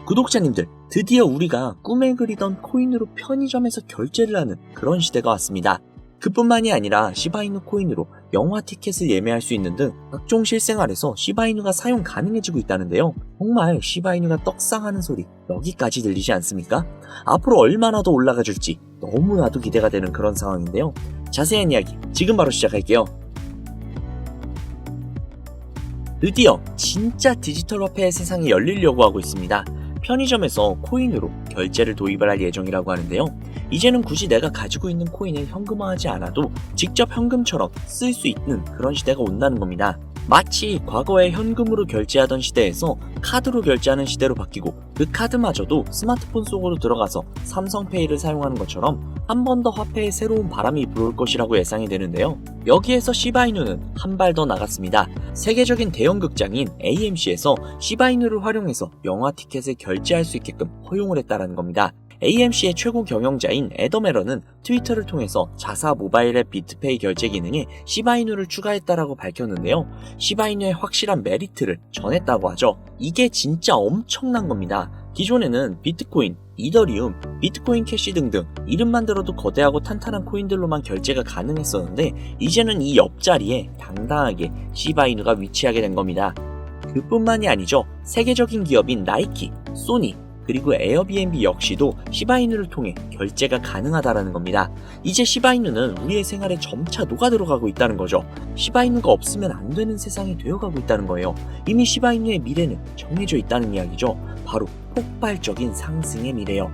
구독자님들, 드디어 우리가 꿈에 그리던 코인으로 편의점에서 결제를 하는 그런 시대가 왔습니다. 그뿐만이 아니라 시바이누 코인으로 영화 티켓을 예매할 수 있는 등 각종 실생활에서 시바이누가 사용 가능해지고 있다는데요. 정말 시바이누가 떡상하는 소리 여기까지 들리지 않습니까? 앞으로 얼마나 더 올라가 줄지 너무나도 기대가 되는 그런 상황인데요. 자세한 이야기 지금 바로 시작할게요. 드디어 진짜 디지털 화폐의 세상이 열리려고 하고 있습니다. 편의점에서 코인으로 결제를 도입을 할 예정이라고 하는데요. 이제는 굳이 내가 가지고 있는 코인을 현금화하지 않아도 직접 현금처럼 쓸 수 있는 그런 시대가 온다는 겁니다. 마치 과거에 현금으로 결제하던 시대에서 카드로 결제하는 시대로 바뀌고 그 카드마저도 스마트폰 속으로 들어가서 삼성페이를 사용하는 것처럼 한 번 더 화폐에 새로운 바람이 불어올 것이라고 예상이 되는데요. 여기에서 시바이누는 한 발 더 나갔습니다. 세계적인 대형 극장인 AMC에서 시바이누를 활용해서 영화 티켓을 결제할 수 있게끔 허용을 했다는 겁니다. AMC의 최고 경영자인 애덤 에런은 트위터를 통해서 자사 모바일 앱 비트페이 결제 기능에 시바이누를 추가했다라고 밝혔는데요. 시바이누의 확실한 메리트를 전했다고 하죠. 이게 진짜 엄청난 겁니다. 기존에는 비트코인, 이더리움, 비트코인 캐시 등등 이름만 들어도 거대하고 탄탄한 코인들로만 결제가 가능했었는데 이제는 이 옆자리에 당당하게 시바이누가 위치하게 된 겁니다. 그뿐만이 아니죠. 세계적인 기업인 나이키, 소니, 그리고 에어비앤비 역시도 시바이누를 통해 결제가 가능하다라는 겁니다. 이제 시바이누는 우리의 생활에 점차 녹아들어가고 있다는 거죠. 시바이누가 없으면 안 되는 세상이 되어가고 있다는 거예요. 이미 시바이누의 미래는 정해져 있다는 이야기죠. 바로 폭발적인 상승의 미래요.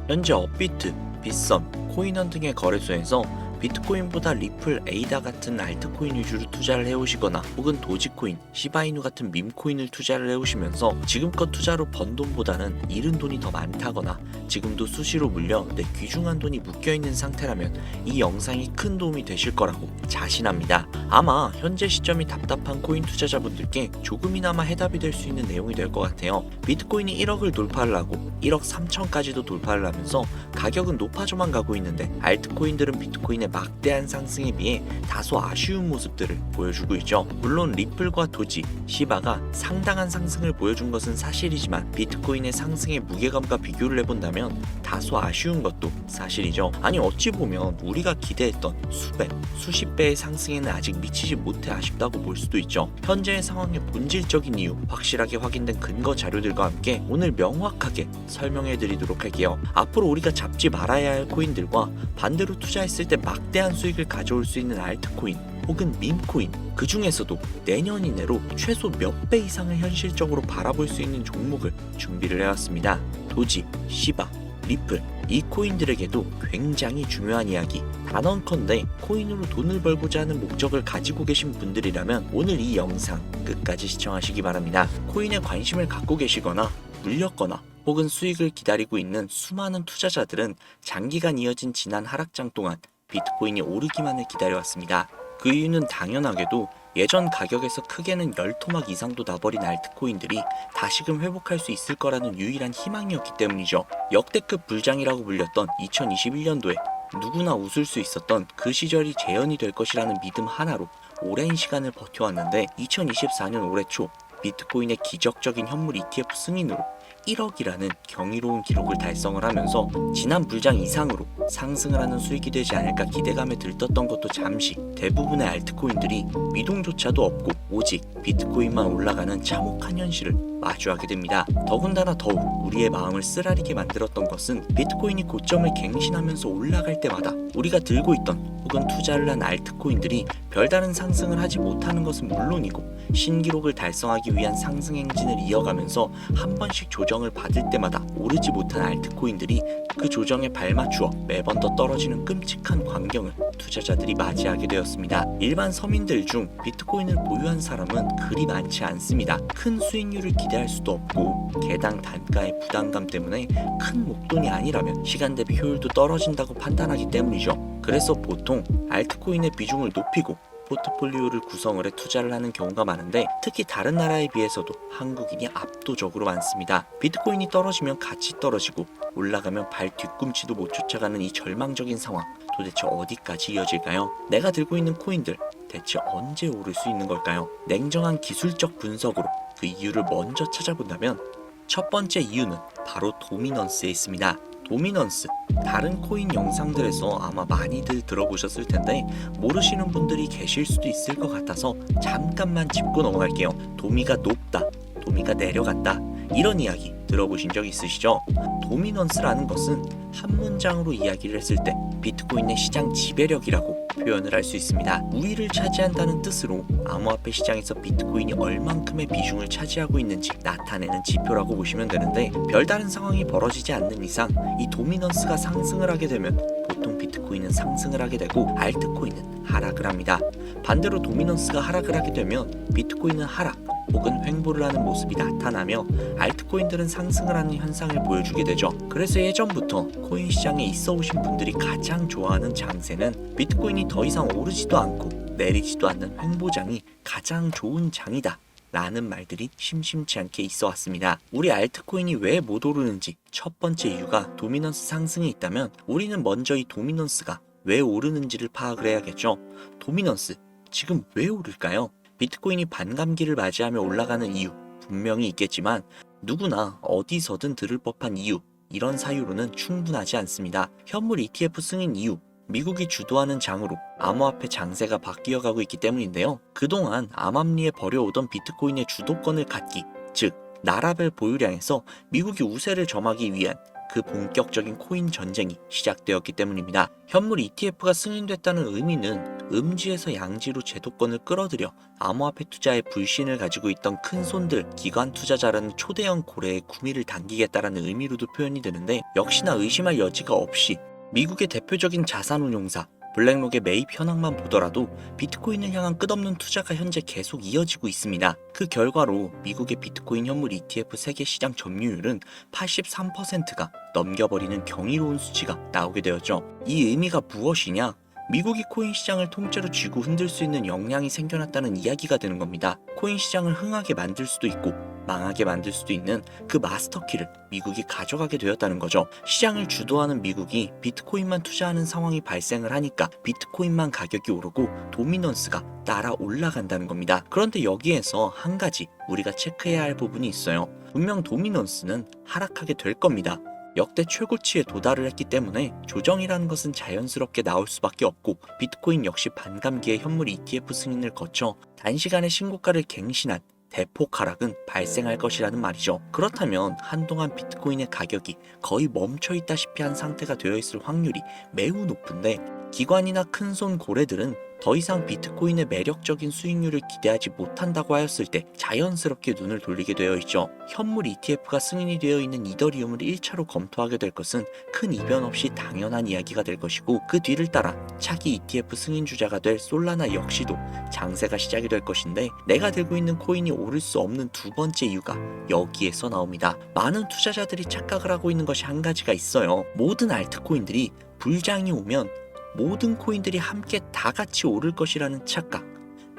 현재 업비트, 빗썸, 코인원 등의 거래소에서 비트코인보다 리플, 에이다 같은 알트코인 위주로 투자를 해오시거나 혹은 도지코인, 시바이누 같은 밈코인을 투자를 해오시면서 지금껏 투자로 번 돈보다는 잃은 돈이 더 많다거나 지금도 수시로 물려 내 귀중한 돈이 묶여있는 상태라면 이 영상이 큰 도움이 되실 거라고 자신합니다. 아마 현재 시점이 답답한 코인 투자자분들께 조금이나마 해답이 될 수 있는 내용이 될 것 같아요. 비트코인이 1억을 돌파를 하고 1억 3천까지도 돌파를 하면서 가격은 높아져만 가고 있는데 알트코인들은 비트코인의 막대한 상승에 비해 다소 아쉬운 모습들을 보여주고 있죠. 물론 리플과 도지, 시바가 상당한 상승을 보여준 것은 사실이지만 비트코인의 상승의 무게감과 비교를 해본다면 다소 아쉬운 것도 사실이죠. 아니 어찌 보면 우리가 기대했던 수백, 수십 배의 상승에는 아직 미치지 못해 아쉽다고 볼 수도 있죠. 현재의 상황의 본질적인 이유, 확실하게 확인된 근거 자료들과 함께 오늘 명확하게 설명해 드리도록 할게요. 앞으로 우리가 잡지 말아야 할 코인들과 반대로 투자했을 때 막대한 수익을 가져올 수 있는 알트코인 혹은 밈코인, 그 중에서도 내년 이내로 최소 몇 배 이상을 현실적으로 바라볼 수 있는 종목을 준비를 해왔습니다. 도지, 시바, 리플, 이 코인들에게도 굉장히 중요한 이야기. 단언컨대 코인으로 돈을 벌고자 하는 목적을 가지고 계신 분들이라면 오늘 이 영상 끝까지 시청하시기 바랍니다. 코인에 관심을 갖고 계시거나 물렸거나 혹은 수익을 기다리고 있는 수많은 투자자들은 장기간 이어진 지난 하락장 동안 비트코인이 오르기만을 기다려왔습니다. 그 이유는 당연하게도 예전 가격에서 크게는 10토막 이상도 나버린 알트코인들이 다시금 회복할 수 있을 거라는 유일한 희망이었기 때문이죠. 역대급 불장이라고 불렸던 2021년도에 누구나 웃을 수 있었던 그 시절이 재현이 될 것이라는 믿음 하나로 오랜 시간을 버텨왔는데 2024년 올해 초 비트코인의 기적적인 현물 ETF 승인으로 1억이라는 경이로운 기록을 달성을 하면서 지난 불장 이상으로 상승을 하는 수익이 되지 않을까 기대감에 들떴던 것도 잠시 대부분의 알트코인들이 미동조차도 없고 오직 비트코인만 올라가는 참혹한 현실을 마주하게 됩니다. 더군다나 더욱 우리의 마음을 쓰라리게 만들었던 것은 비트코인이 고점을 갱신하면서 올라갈 때마다 우리가 들고 있던 혹은 투자를 한 알트코인들이 별다른 상승을 하지 못하는 것은 물론이고 신기록을 달성하기 위한 상승 행진을 이어가면서 한 번씩 조정을 받을 때마다 오르지 못한 알트코인들이 그 조정에 발맞추어 매번 더 떨어지는 끔찍한 광경을 투자자들이 맞이하게 되었습니다. 일반 서민들 중 비트코인을 보유한 사람은 그리 많지 않습니다. 큰 수익률을 기대할 수도 없고 개당 단가의 부담감 때문에 큰 목돈이 아니라면 시간 대비 효율도 떨어진다고 판단하기 때문이죠. 그래서 보통 알트코인의 비중을 높이고 포트폴리오를 구성을 해 투자를 하는 경우가 많은데 특히 다른 나라에 비해서도 한국인이 압도적으로 많습니다. 비트코인이 떨어지면 같이 떨어지고 올라가면 발 뒤꿈치도 못 쫓아가는 이 절망적인 상황, 도대체 어디까지 이어질까요? 내가 들고 있는 코인들 대체 언제 오를 수 있는 걸까요? 냉정한 기술적 분석으로 그 이유를 먼저 찾아본다면 첫 번째 이유는 바로 도미넌스에 있습니다. 도미넌스, 다른 코인 영상들에서 아마 많이들 들어보셨을 텐데 모르시는 분들이 계실 수도 있을 것 같아서 잠깐만 짚고 넘어갈게요. 도미가 높다, 도미가 내려갔다, 이런 이야기 들어보신 적 있으시죠? 도미넌스라는 것은 한 문장으로 이야기를 했을 때 비트코인의 시장 지배력이라고 표현을 할 수 있습니다. 우위를 차지한다는 뜻으로 암호화폐 시장에서 비트코인이 얼만큼의 비중을 차지하고 있는지 나타내는 지표라고 보시면 되는데, 별다른 상황이 벌어지지 않는 이상 이 도미넌스가 상승을 하게 되면 보통 비트코인은 상승을 하게 되고 알트코인은 하락을 합니다. 반대로 도미넌스가 하락을 하게 되면 비트코인은 하락 혹은 횡보를 하는 모습이 나타나며 알트코인들은 상승을 하는 현상을 보여주게 되죠. 그래서 예전부터 코인 시장에 있어 오신 분들이 가장 좋아하는 장세는 비트코인이 더 이상 오르지도 않고 내리지도 않는 횡보장이 가장 좋은 장이다 라는 말들이 심심치 않게 있어 왔습니다. 우리 알트코인이 왜 못 오르는지 첫 번째 이유가 도미넌스 상승이 있다면 우리는 먼저 이 도미넌스가 왜 오르는지를 파악을 해야겠죠. 도미넌스, 지금 왜 오를까요? 비트코인이 반감기를 맞이하며 올라가는 이유 분명히 있겠지만 누구나 어디서든 들을 법한 이유, 이런 사유로는 충분하지 않습니다. 현물 ETF 승인 이유, 미국이 주도하는 장으로 암호화폐 장세가 바뀌어가고 있기 때문인데요. 그동안 암암리에 벌여오던 비트코인의 주도권을 갖기, 즉 나라별 보유량에서 미국이 우세를 점하기 위한 그 본격적인 코인 전쟁이 시작되었기 때문입니다. 현물 ETF가 승인됐다는 의미는 음지에서 양지로 제도권을 끌어들여 암호화폐 투자에 불신을 가지고 있던 큰 손들, 기관 투자자라는 초대형 고래의 구미를 당기겠다라는 의미로도 표현이 되는데, 역시나 의심할 여지가 없이 미국의 대표적인 자산운용사 블랙록의 매입 현황만 보더라도 비트코인을 향한 끝없는 투자가 현재 계속 이어지고 있습니다. 그 결과로 미국의 비트코인 현물 ETF 세계 시장 점유율은 83%가 넘겨버리는 경이로운 수치가 나오게 되었죠. 이 의미가 무엇이냐? 미국이 코인 시장을 통째로 쥐고 흔들 수 있는 역량이 생겨났다는 이야기가 되는 겁니다. 코인 시장을 흥하게 만들 수도 있고 망하게 만들 수도 있는 그 마스터키를 미국이 가져가게 되었다는 거죠. 시장을 주도하는 미국이 비트코인만 투자하는 상황이 발생을 하니까 비트코인만 가격이 오르고 도미넌스가 따라 올라간다는 겁니다. 그런데 여기에서 한 가지 우리가 체크해야 할 부분이 있어요. 분명 도미넌스는 하락하게 될 겁니다. 역대 최고치에 도달을 했기 때문에 조정이라는 것은 자연스럽게 나올 수밖에 없고, 비트코인 역시 반감기에 현물 ETF 승인을 거쳐 단시간에 신고가를 갱신한 대폭 하락은 발생할 것이라는 말이죠. 그렇다면 한동안 비트코인의 가격이 거의 멈춰 있다시피 한 상태가 되어 있을 확률이 매우 높은데, 기관이나 큰손 고래들은 더 이상 비트코인의 매력적인 수익률을 기대하지 못한다고 하였을 때 자연스럽게 눈을 돌리게 되어 있죠. 현물 ETF가 승인이 되어 있는 이더리움을 1차로 검토하게 될 것은 큰 이변 없이 당연한 이야기가 될 것이고, 그 뒤를 따라 차기 ETF 승인 주자가 될 솔라나 역시도 장세가 시작이 될 것인데, 내가 들고 있는 코인이 오를 수 없는 두 번째 이유가 여기에서 나옵니다. 많은 투자자들이 착각을 하고 있는 것이 한 가지가 있어요. 모든 알트코인들이 불장이 오면 모든 코인들이 함께 다 같이 오를 것이라는 착각.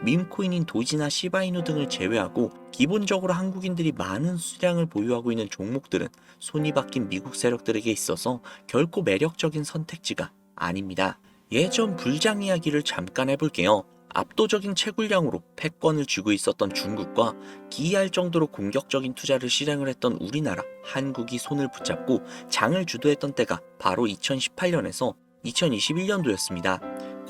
밈코인인 도지나 시바이누 등을 제외하고 기본적으로 한국인들이 많은 수량을 보유하고 있는 종목들은 손이 바뀐 미국 세력들에게 있어서 결코 매력적인 선택지가 아닙니다. 예전 불장 이야기를 잠깐 해볼게요. 압도적인 채굴량으로 패권을 쥐고 있었던 중국과 기이할 정도로 공격적인 투자를 실행을 했던 우리나라, 한국이 손을 붙잡고 장을 주도했던 때가 바로 2018년에서 2021년도였습니다.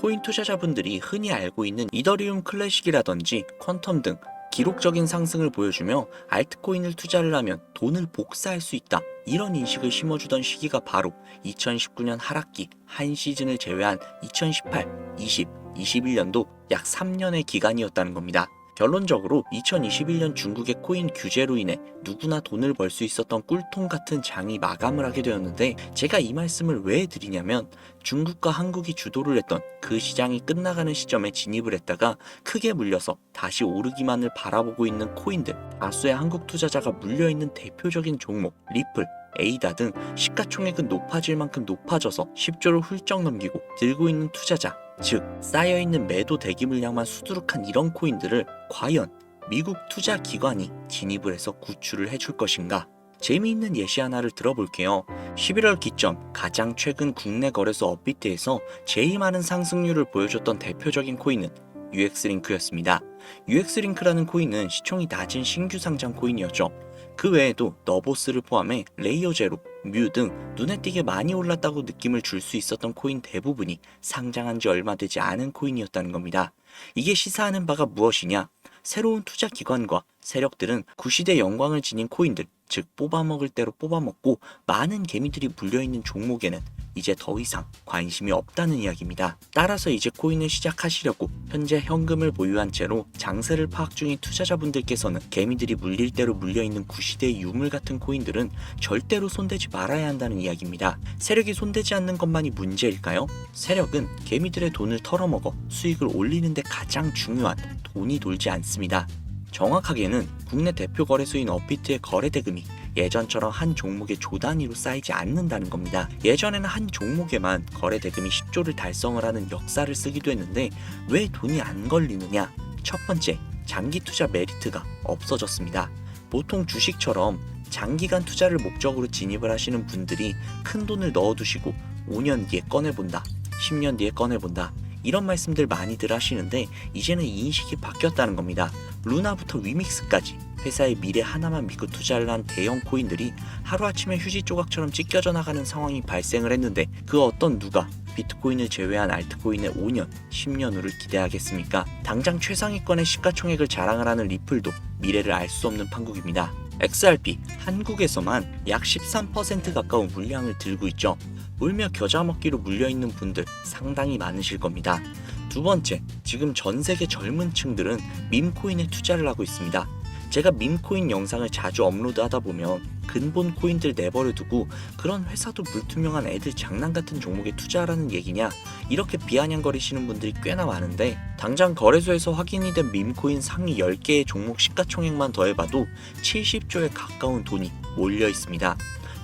코인 투자자분들이 흔히 알고 있는 이더리움 클래식이라든지 퀀텀 등 기록적인 상승을 보여주며 알트코인을 투자를 하면 돈을 복사할 수 있다, 이런 인식을 심어주던 시기가 바로 2019년 하락기 한 시즌을 제외한 2018, 20, 21년도 약 3년의 기간이었다는 겁니다. 결론적으로 2021년 중국의 코인 규제로 인해 누구나 돈을 벌 수 있었던 꿀통 같은 장이 마감을 하게 되었는데, 제가 이 말씀을 왜 드리냐면 중국과 한국이 주도를 했던 그 시장이 끝나가는 시점에 진입을 했다가 크게 물려서 다시 오르기만을 바라보고 있는 코인들, 다수의 한국 투자자가 물려있는 대표적인 종목 리플, 에이다 등 시가총액은 높아질 만큼 높아져서 10조를 훌쩍 넘기고 들고 있는 투자자, 즉 쌓여있는 매도 대기 물량만 수두룩한 이런 코인들을 과연 미국 투자 기관이 진입을 해서 구출을 해줄 것인가? 재미있는 예시 하나를 들어볼게요. 11월 기점 가장 최근 국내 거래소 업비트에서 제일 많은 상승률을 보여줬던 대표적인 코인은 UX링크였습니다. UX링크라는 코인은 시총이 낮은 신규 상장 코인이었죠. 그 외에도 너보스를 포함해 레이어 제로, 뮤 등 눈에 띄게 많이 올랐다고 느낌을 줄 수 있었던 코인 대부분이 상장한 지 얼마 되지 않은 코인이었다는 겁니다. 이게 시사하는 바가 무엇이냐? 새로운 투자 기관과 세력들은 구시대 영광을 지닌 코인들, 즉 뽑아먹을 대로 뽑아먹고 많은 개미들이 물려있는 종목에는 이제 더 이상 관심이 없다는 이야기입니다. 따라서 이제 코인을 시작하시려고 현재 현금을 보유한 채로 장세를 파악 중인 투자자분들께서는 개미들이 물릴 대로 물려있는 구시대의 유물 같은 코인들은 절대로 손대지 말아야 한다는 이야기입니다. 세력이 손대지 않는 것만이 문제일까요? 세력은 개미들의 돈을 털어먹어 수익을 올리는데 가장 중요한 돈이 돌지 않습니다. 정확하게는 국내 대표 거래소인 업비트의 거래 대금이 예전처럼 한 종목의 조 단위로 쌓이지 않는다는 겁니다. 예전에는 한 종목에만 거래 대금이 10조를 달성을 하는 역사를 쓰기도 했는데 왜 돈이 안 걸리느냐? 첫 번째, 장기 투자 메리트가 없어졌습니다. 보통 주식처럼 장기간 투자를 목적으로 진입을 하시는 분들이 큰 돈을 넣어두시고 5년 뒤에 꺼내본다, 10년 뒤에 꺼내본다, 이런 말씀들 많이들 하시는데 이제는 이 인식이 바뀌었다는 겁니다. 루나부터 위믹스까지 회사의 미래 하나만 믿고 투자를 한 대형 코인들이 하루아침에 휴지 조각처럼 찢겨져 나가는 상황이 발생을 했는데 그 어떤 누가 비트코인을 제외한 알트코인의 5년, 10년 후를 기대하겠습니까? 당장 최상위권의 시가총액을 자랑을 하는 리플도 미래를 알 수 없는 판국입니다. XRP, 한국에서만 약 13% 가까운 물량을 들고 있죠. 울며 겨자 먹기로 물려있는 분들 상당히 많으실 겁니다. 두 번째, 지금 전 세계 젊은 층들은 밈코인에 투자를 하고 있습니다. 제가 밈코인 영상을 자주 업로드하다 보면 근본 코인들 내버려두고 그런 회사도 불투명한 애들 장난 같은 종목에 투자하라는 얘기냐, 이렇게 비아냥거리시는 분들이 꽤나 많은데 당장 거래소에서 확인이 된 밈코인 상위 10개의 종목 시가총액만 더해봐도 70조에 가까운 돈이 몰려 있습니다.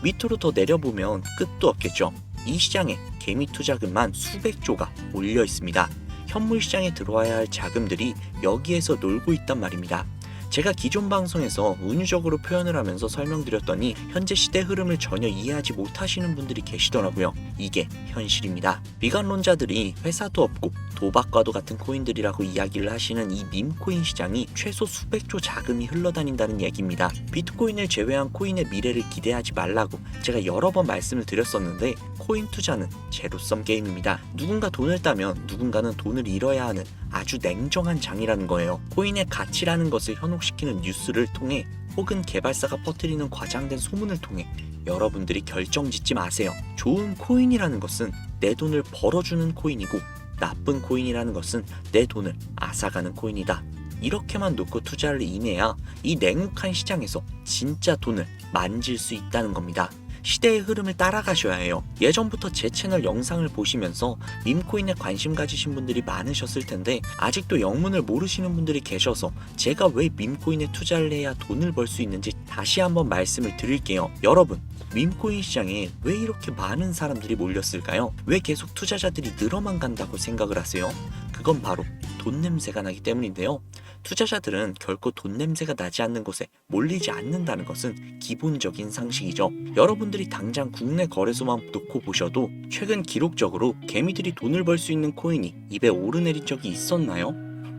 밑으로 더 내려보면 끝도 없겠죠. 이 시장에 개미 투자금만 수백조가 몰려 있습니다. 현물 시장에 들어와야 할 자금들이 여기에서 놀고 있단 말입니다. 제가 기존 방송에서 은유적으로 표현을 하면서 설명드렸더니 현재 시대 흐름을 전혀 이해하지 못하시는 분들이 계시더라고요. 이게 현실입니다. 비관론자들이 회사도 없고 도박과도 같은 코인들이라고 이야기를 하시는 이 밈코인 시장이 최소 수백조 자금이 흘러다닌다는 얘기입니다. 비트코인을 제외한 코인의 미래를 기대하지 말라고 제가 여러 번 말씀을 드렸었는데 코인 투자는 제로섬 게임입니다. 누군가 돈을 따면 누군가는 돈을 잃어야 하는 아주 냉정한 장이라는 거예요. 코인의 가치라는 것을 현혹시키는 뉴스를 통해 혹은 개발사가 퍼뜨리는 과장된 소문을 통해 여러분들이 결정짓지 마세요. 좋은 코인이라는 것은 내 돈을 벌어주는 코인이고 나쁜 코인이라는 것은 내 돈을 앗아가는 코인이다. 이렇게만 놓고 투자를 임해야 이 냉혹한 시장에서 진짜 돈을 만질 수 있다는 겁니다. 시대의 흐름을 따라가셔야 해요. 예전부터 제 채널 영상을 보시면서 밈코인에 관심 가지신 분들이 많으셨을 텐데 아직도 영문을 모르시는 분들이 계셔서 제가 왜 밈코인에 투자를 해야 돈을 벌 수 있는지 다시 한번 말씀을 드릴게요. 여러분, 밈코인 시장에 왜 이렇게 많은 사람들이 몰렸을까요? 왜 계속 투자자들이 늘어만 간다고 생각을 하세요? 그건 바로 돈 냄새가 나기 때문인데요. 투자자들은 결코 돈 냄새가 나지 않는 곳에 몰리지 않는다는 것은 기본적인 상식이죠. 여러분들이 당장 국내 거래소만 놓고 보셔도 최근 기록적으로 개미들이 돈을 벌 수 있는 코인이 입에 오르내린 적이 있었나요?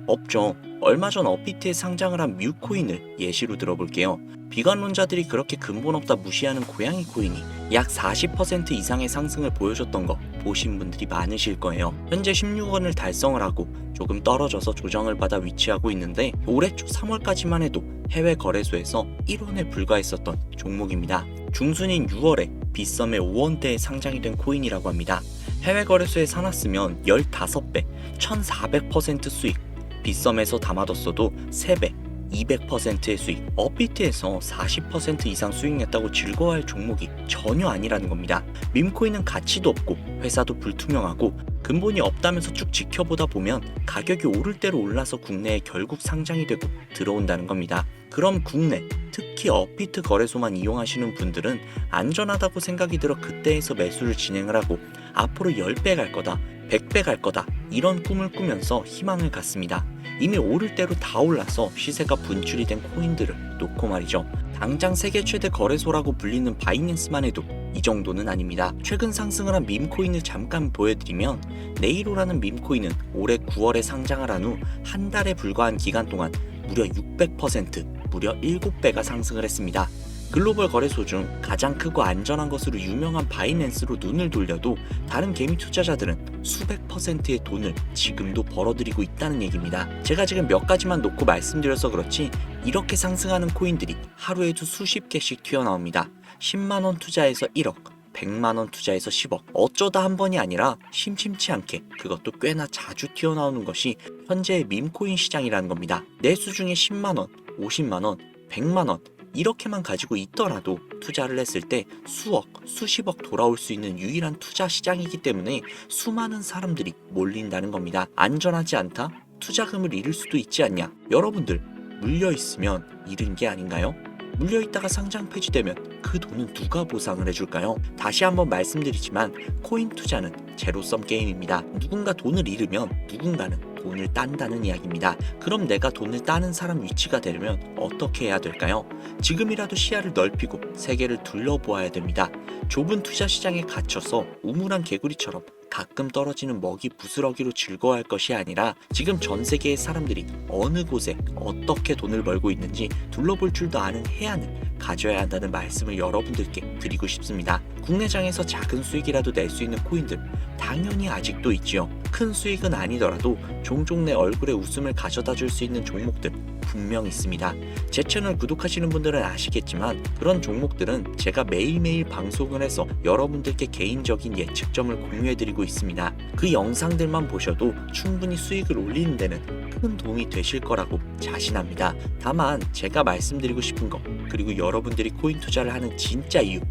없죠. 얼마 전 업비트에 상장을 한 뮤코인을 예시로 들어볼게요. 비관론자들이 그렇게 근본 없다 무시하는 고양이 코인이 약 40% 이상의 상승을 보여줬던 거 보신 분들이 많으실 거예요. 현재 16원을 달성을 하고 조금 떨어져서 조정을 받아 위치하고 있는데 올해 초 3월까지만 해도 해외 거래소에서 1원에 불과했었던 종목입니다. 중순인 6월에 빗썸에 5원대에 상장이 된 코인이라고 합니다. 해외 거래소에 사놨으면 15배, 1400% 수익, 빗썸에서 담아뒀어도 3배, 200%의 수익, 업비트에서 40% 이상 수익 냈다고 즐거워할 종목이 전혀 아니라는 겁니다. 밈코인은 가치도 없고 회사도 불투명하고 근본이 없다면서 쭉 지켜보다 보면 가격이 오를 대로 올라서 국내에 결국 상장이 되고 들어온다는 겁니다. 그럼 국내, 특히 업비트 거래소만 이용하시는 분들은 안전하다고 생각이 들어 그때에서 매수를 진행을 하고 앞으로 10배 갈 거다, 100배 갈 거다, 이런 꿈을 꾸면서 희망을 갖습니다. 이미 오를 대로 다 올라서 시세가 분출이 된 코인들을 놓고 말이죠. 당장 세계 최대 거래소라고 불리는 바이낸스만 해도 이 정도는 아닙니다. 최근 상승을 한 밈코인을 잠깐 보여드리면 네이로라는 밈코인은 올해 9월에 상장을 한 후 한 달에 불과한 기간 동안 무려 600%, 무려 7배가 상승을 했습니다. 글로벌 거래소 중 가장 크고 안전한 것으로 유명한 바이낸스로 눈을 돌려도 다른 개미 투자자들은 수백 %의 돈을 지금도 벌어들이고 있다는 얘기입니다. 제가 지금 몇 가지만 놓고 말씀드려서 그렇지 이렇게 상승하는 코인들이 하루에도 수십 개씩 튀어나옵니다. 10만원 투자해서 1억, 100만원 투자해서 10억, 어쩌다 한 번이 아니라 심심치 않게 그것도 꽤나 자주 튀어나오는 것이 현재의 밈코인 시장이라는 겁니다. 내 수중에 10만원, 50만원, 100만원 이렇게만 가지고 있더라도 투자를 했을 때 수억, 수십억 돌아올 수 있는 유일한 투자 시장이기 때문에 수많은 사람들이 몰린다는 겁니다. 안전하지 않다? 투자금을 잃을 수도 있지 않냐? 여러분들 물려있으면 잃은 게 아닌가요? 물려있다가 상장 폐지되면 그 돈은 누가 보상을 해줄까요? 다시 한번 말씀드리지만 코인 투자는 제로섬 게임입니다. 누군가 돈을 잃으면 누군가는 돈을 딴다는 이야기입니다. 그럼 내가 돈을 따는 사람 위치가 되려면 어떻게 해야 될까요? 지금이라도 시야를 넓히고 세계를 둘러보아야 됩니다. 좁은 투자 시장에 갇혀서 우물한 개구리처럼 가끔 떨어지는 먹이 부스러기로 즐거워할 것이 아니라 지금 전 세계의 사람들이 어느 곳에 어떻게 돈을 벌고 있는지 둘러볼 줄도 아는 해안을 가져야 한다는 말씀을 여러분들께 드리고 싶습니다. 국내장에서 작은 수익이라도 낼 수 있는 코인들 당연히 아직도 있지요. 큰 수익은 아니더라도 종종 내 얼굴에 웃음을 가져다 줄 수 있는 종목들 분명 있습니다. 제 채널 구독하시는 분들은 아시겠지만 그런 종목들은 제가 매일매일 방송을 해서 여러분들께 개인적인 예측점을 공유해드리고 있습니다. 그 영상들만 보셔도 충분히 수익을 올리는 데는 큰 도움이 되실 거라고 자신합니다. 다만 제가 말씀드리고 싶은 거, 그리고 여러분들이 코인 투자를 하는 진짜 이유,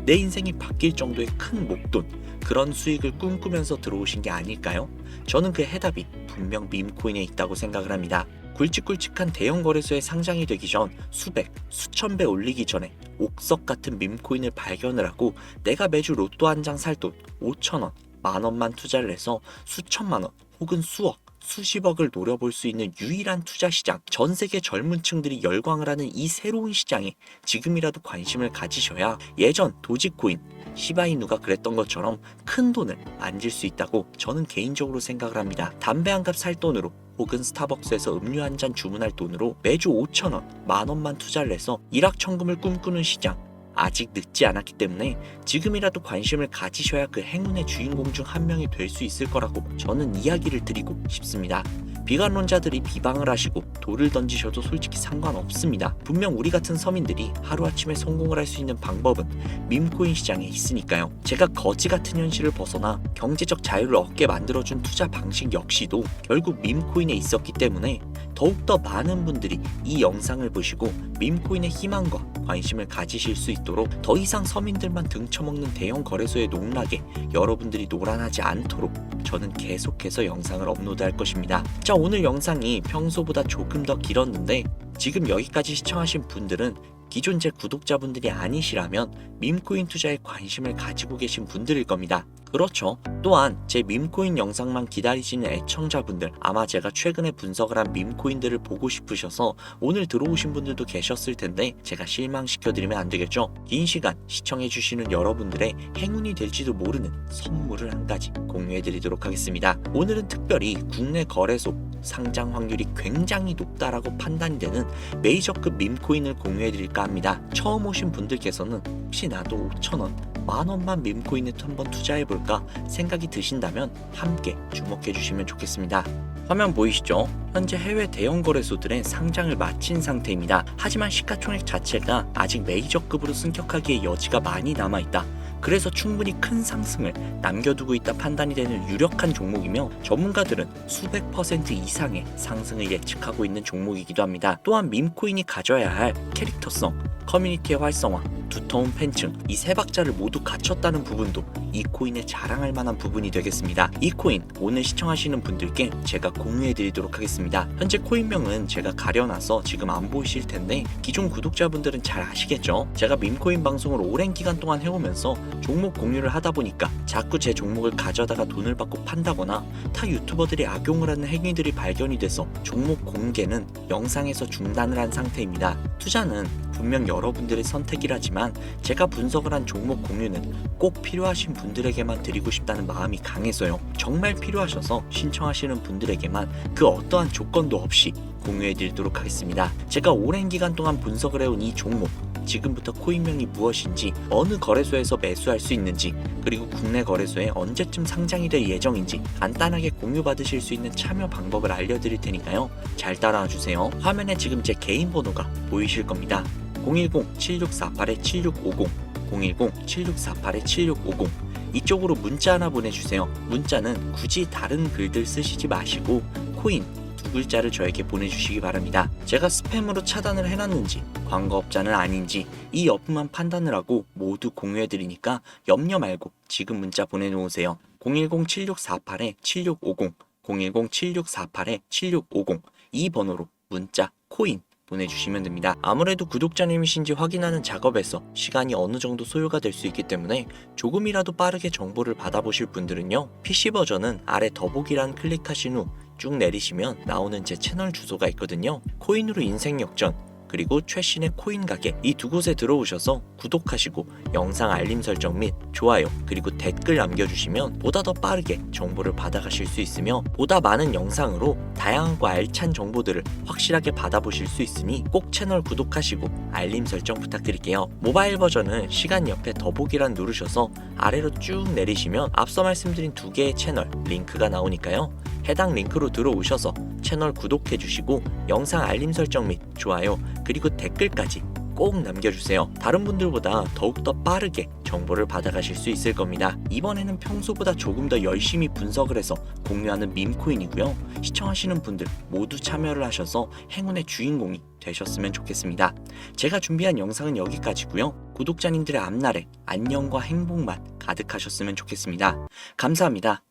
내 인생이 바뀔 정도의 큰 목돈, 그런 수익을 꿈꾸면서 들어오신 게 아닐까요? 저는 그 해답이 분명 밈코인에 있다고 생각을 합니다. 굵직굵직한 대형 거래소에 상장이 되기 전 수백, 수천 배 올리기 전에 옥석 같은 밈코인을 발견을 하고 내가 매주 로또 한 장 살 돈 5천원, 만원만 투자를 해서 수천만원 혹은 수억, 수십억을 노려볼 수 있는 유일한 투자 시장, 전 세계 젊은 층들이 열광을 하는 이 새로운 시장에 지금이라도 관심을 가지셔야 예전 도지코인, 시바이누가 그랬던 것처럼 큰 돈을 만질 수 있다고 저는 개인적으로 생각을 합니다. 담배 한 갑 살 돈으로 혹은 스타벅스에서 음료 한 잔 주문할 돈으로 매주 5천원, 만원만 투자를 해서 일확천금을 꿈꾸는 시장, 아직 늦지 않았기 때문에 지금이라도 관심을 가지셔야 그 행운의 주인공 중 한 명이 될 수 있을 거라고 저는 이야기를 드리고 싶습니다. 비관론자들이 비방을 하시고 돌을 던지셔도 솔직히 상관없습니다. 분명 우리 같은 서민들이 하루아침에 성공을 할 수 있는 방법은 밈코인 시장에 있으니까요. 제가 거지 같은 현실을 벗어나 경제적 자유를 얻게 만들어준 투자 방식 역시도 결국 밈코인에 있었기 때문에 더욱더 많은 분들이 이 영상을 보시고 밈코인의 희망과 관심을 가지실 수 있도록 더 이상 서민들만 등쳐먹는 대형 거래소의 농락에 여러분들이 노란하지 않도록 저는 계속해서 영상을 업로드할 것입니다. 자, 오늘 영상이 평소보다 조금 더 길었는데 지금 여기까지 시청하신 분들은 기존 제 구독자분들이 아니시라면 밈코인 투자에 관심을 가지고 계신 분들일 겁니다. 그렇죠. 또한 제 밈코인 영상만 기다리시는 애청자분들, 아마 제가 최근에 분석을 한 밈코인들을 보고 싶으셔서 오늘 들어오신 분들도 계셨을 텐데 제가 실망시켜드리면 안 되겠죠. 긴 시간 시청해주시는 여러분들의 행운이 될지도 모르는 선물을 한 가지 공유해드리도록 하겠습니다. 오늘은 특별히 국내 거래소 상장 확률이 굉장히 높다라고 판단이 되는 메이저급 밈코인을 공유해드릴까 합니다. 처음 오신 분들께서는 혹시 나도 5천원, 만원만 밈코인에 한번 투자해볼까 생각이 드신다면 함께 주목해주시면 좋겠습니다. 화면 보이시죠? 현재 해외 대형 거래소들의 상장을 마친 상태입니다. 하지만 시가총액 자체가 아직 메이저급으로 승격하기에 여지가 많이 남아있다. 그래서 충분히 큰 상승을 남겨두고 있다 판단이 되는 유력한 종목이며 전문가들은 수백 % 이상의 상승을 예측하고 있는 종목이기도 합니다. 또한 밈코인이 가져야 할 캐릭터성, 커뮤니티의 활성화, 두터운 팬층, 이 세 박자를 모두 갖췄다는 부분도 이 코인의 자랑할 만한 부분이 되겠습니다. 이 코인 오늘 시청하시는 분들께 제가 공유해드리도록 하겠습니다. 현재 코인명은 제가 가려놔서 지금 안 보이실 텐데 기존 구독자분들은 잘 아시겠죠? 제가 밈코인 방송을 오랜 기간 동안 해오면서 종목 공유를 하다 보니까 자꾸 제 종목을 가져다가 돈을 받고 판다거나 타 유튜버들이 악용을 하는 행위들이 발견이 돼서 종목 공개는 영상에서 중단을 한 상태입니다. 투자는 분명 여러분들의 선택이라지만 하지만 제가 분석을 한 종목 공유는 꼭 필요하신 분들에게만 드리고 싶다는 마음이 강해서요. 정말 필요하셔서 신청하시는 분들에게만 그 어떠한 조건도 없이 공유해드리도록 하겠습니다. 제가 오랜 기간 동안 분석을 해온 이 종목, 지금부터 코인명이 무엇인지, 어느 거래소에서 매수할 수 있는지, 그리고 국내 거래소에 언제쯤 상장이 될 예정인지 간단하게 공유받으실 수 있는 참여 방법을 알려드릴 테니까요. 잘 따라와 주세요. 화면에 지금 제 개인 번호가 보이실 겁니다. 010-7648-7650, 010-7648-7650. 이쪽으로 문자 하나 보내주세요. 문자는 굳이 다른 글들 쓰시지 마시고 코인 두 글자를 저에게 보내주시기 바랍니다. 제가 스팸으로 차단을 해놨는지 광고업자는 아닌지 이 여부만 판단을 하고 모두 공유해드리니까 염려 말고 지금 문자 보내놓으세요. 010-7648-7650, 010-7648-7650. 이 번호로 문자 코인 보내주시면 됩니다. 아무래도 구독자님이신지 확인하는 작업에서 시간이 어느 정도 소요가 될 수 있기 때문에 조금이라도 빠르게 정보를 받아보실 분들은요, PC 버전은 아래 더보기란 클릭하신 후 쭉 내리시면 나오는 제 채널 주소가 있거든요. 코인으로 인생 역전, 그리고 최신의 코인 가게, 이 두 곳에 들어오셔서 구독하시고 영상 알림 설정 및 좋아요 그리고 댓글 남겨주시면 보다 더 빠르게 정보를 받아가실 수 있으며 보다 많은 영상으로 다양하고 알찬 정보들을 확실하게 받아보실 수 있으니 꼭 채널 구독하시고 알림 설정 부탁드릴게요. 모바일 버전은 시간 옆에 더보기란 누르셔서 아래로 쭉 내리시면 앞서 말씀드린 두 개의 채널 링크가 나오니까요. 해당 링크로 들어오셔서 채널 구독해주시고 영상 알림 설정 및 좋아요 그리고 댓글까지 꼭 남겨주세요. 다른 분들보다 더욱더 빠르게 정보를 받아가실 수 있을 겁니다. 이번에는 평소보다 조금 더 열심히 분석을 해서 공유하는 밈코인이고요. 시청하시는 분들 모두 참여를 하셔서 행운의 주인공이 되셨으면 좋겠습니다. 제가 준비한 영상은 여기까지고요. 구독자님들의 앞날에 안녕과 행복만 가득하셨으면 좋겠습니다. 감사합니다.